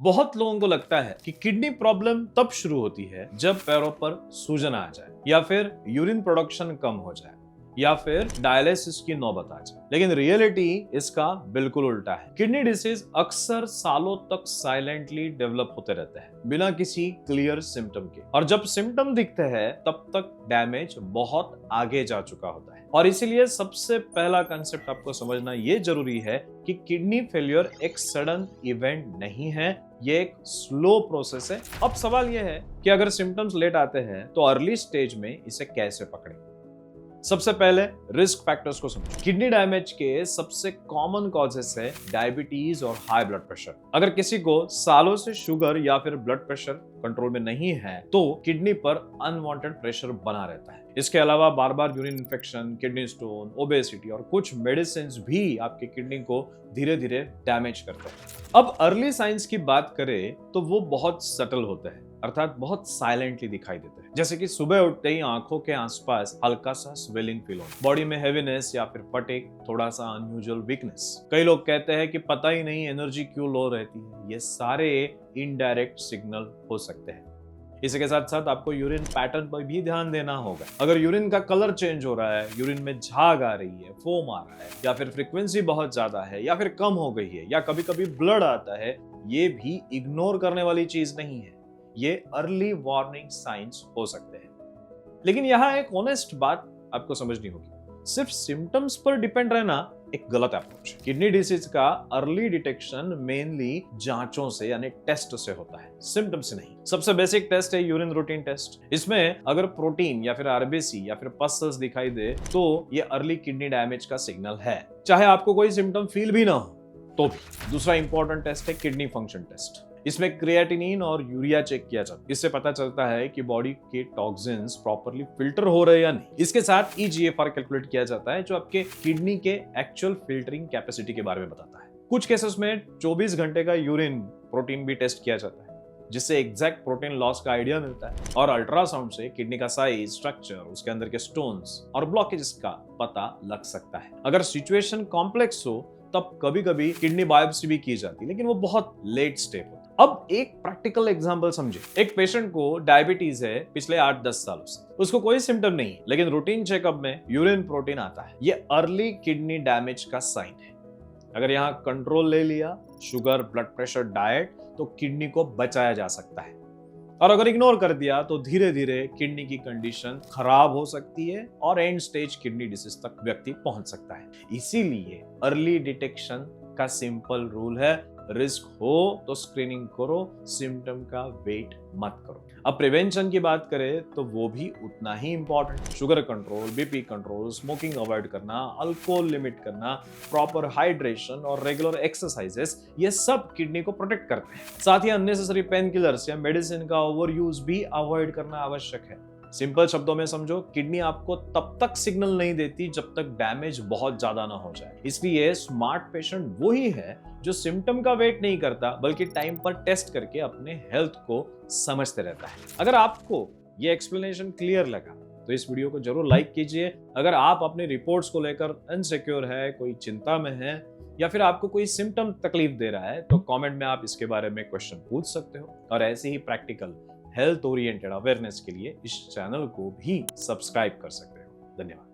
बहुत लोगों को लगता है कि किडनी प्रॉब्लम तब शुरू होती है जब पैरों पर सूजन आ जाए या फिर यूरिन प्रोडक्शन कम हो जाए या फिर डायलिसिस की नौबत आ जाए। लेकिन रियलिटी इसका बिल्कुल उल्टा है। किडनी डिसीज अक्सर सालों तक साइलेंटली डेवलप होते रहते हैं बिना किसी क्लियर सिम्टम के, और जब सिम्टम दिखते हैं तब तक डैमेज बहुत आगे जा चुका होता है। और इसीलिए सबसे पहला कंसेप्ट आपको समझना ये जरूरी है कि किडनी फेलियर एक सडन इवेंट नहीं है, ये एक स्लो प्रोसेस है। अब सवाल यह है कि अगर सिम्टम्स लेट आते हैं तो अर्ली स्टेज में इसे कैसे पकड़ें। सबसे पहले रिस्क फैक्टर्स को समझो। किडनी डैमेज के सबसे कॉमन कॉजेस है डायबिटीज और हाई ब्लड प्रेशर। अगर किसी को सालों से शुगर या फिर ब्लड प्रेशर कंट्रोल में नहीं है तो किडनी पर अनवांटेड प्रेशर बना रहता है। इसके अलावा बार बार urine infection, kidney stone, obesity और कुछ मेडिसिन भी आपके किडनी को धीरे धीरे डैमेज करते हैं। अब अर्ली साइंस की बात करें तो वो बहुत सटल होते हैं, अर्थात बहुत साइलेंटली दिखाई देते हैं। जैसे कि सुबह उठते ही आंखों के आसपास हल्का सा स्वेलिंग फील होना, बॉडी में हेवीनेस या फिर फटीग, थोड़ा सा अनयूजुअल वीकनेस। कई लोग कहते हैं कि पता ही नहीं एनर्जी क्यों लो रहती है। ये सारे इनडायरेक्ट सिग्नल हो सकते हैं। इसी के साथ साथ आपको यूरिन पैटर्न पर भी ध्यान देना होगा। अगर यूरिन का कलर चेंज हो रहा है, यूरिन में झाग आ रही है, फोम आ रहा है, या फिर फ्रीक्वेंसी बहुत ज्यादा है या फिर कम हो गई है, या कभी कभी ब्लड आता है, ये भी इग्नोर करने वाली चीज नहीं है। ये अर्ली वार्निंग साइंस हो सकते हैं। लेकिन यहाँ एक ऑनेस्ट बात आपको समझनी होगी, सिर्फ सिम्टम्स पर डिपेंड रहना एक गलत अप्रोच है। किडनी डिसीज का अर्ली डिटेक्शन मेनली जांचों से यानी टेस्ट से होता है, सिम्टम से नहीं। सबसे बेसिक टेस्ट है यूरिन रूटीन टेस्ट। इसमें अगर प्रोटीन या फिर आरबीसी या फिर पसल्स दिखाई दे तो ये अर्ली किडनी डैमेज का सिग्नल है, चाहे आपको कोई सिम्टम फील भी ना हो तो भी। दूसरा इंपॉर्टेंट टेस्ट है किडनी फंक्शन टेस्ट। इसमें क्रिएटिनिन और यूरिया चेक किया जाता है। इससे पता चलता है कि बॉडी के टॉक्सिन्स प्रॉपर्ली फिल्टर हो रहे हैं या नहीं। इसके साथ ईजीएफआर कैलकुलेट किया जाता है जो आपके किडनी के एक्चुअल फिल्टरिंग कैपेसिटी के बारे में बताता है। कुछ केसेस में 24 घंटे का यूरिन प्रोटीन भी टेस्ट किया जाता है, जिससे एग्जैक्ट प्रोटीन लॉस का आइडिया मिलता है। और अल्ट्रासाउंड से किडनी का साइज, स्ट्रक्चर, उसके अंदर के स्टोन्स और ब्लॉकेजेस का पता लग सकता है। अगर सिचुएशन कॉम्प्लेक्स हो तब कभी कभी किडनी बायोप्सी भी की जाती है, लेकिन वो बहुत लेट स्टेप होता है। अब एक प्रैक्टिकल एग्जांपल समझे। एक पेशेंट को डायबिटीज है पिछले 8-10 सालों से, उसको कोई सिम्टम नहीं है, लेकिन रूटीन चेकअप में यूरिन प्रोटीन आता है। ये अर्ली किडनी डैमेज का साइन है। अगर यहाँ कंट्रोल ले लिया, शुगर, ब्लड प्रेशर, डाइट, तो किडनी को बचाया जा सकता है। और अगर इग्नोर कर दिया तो धीरे धीरे किडनी की कंडीशन खराब हो सकती है और एंड स्टेज किडनी डिसीज तक व्यक्ति पहुंच सकता है। इसीलिए अर्ली डिटेक्शन का सिंपल रूल है, रिस्क हो तो स्क्रीनिंग करो, सिम्टम का वेट मत करो। अब प्रिवेंशन की बात करें तो वो भी उतना ही important. Sugar control, BP control, smoking avoid करना, अल्कोहल लिमिट करना, प्रॉपर हाइड्रेशन और रेगुलर एक्सरसाइजेस, ये सब किडनी को प्रोटेक्ट करते हैं। साथ ही अननेसेसरी पेन किलर्स या मेडिसिन का ओवर यूज भी अवॉइड करना आवश्यक है। सिंपल शब्दों में समझो, किडनी आपको तब तक सिग्नल नहीं देती जब तक डैमेज बहुत ज्यादा ना हो जाए। इसलिए स्मार्ट पेशेंट वही है जो सिम्टम का वेट नहीं करता बल्कि टाइम पर टेस्ट करके अपने हेल्थ को समझते रहता है। अगर आपको ये एक्सप्लेनेशन क्लियर लगा तो इस वीडियो को जरूर लाइक कीजिए। अगर आप अपनी रिपोर्ट्स को लेकर अनसिक्योर है, कोई चिंता में है, या फिर आपको कोई सिम्टम तकलीफ दे रहा है तो कमेंट में आप इसके बारे में क्वेश्चन पूछ सकते हो। और ऐसे ही प्रैक्टिकल हेल्थ ओरिएंटेड अवेयरनेस के लिए इस चैनल को भी सब्सक्राइब कर सकते हो। धन्यवाद।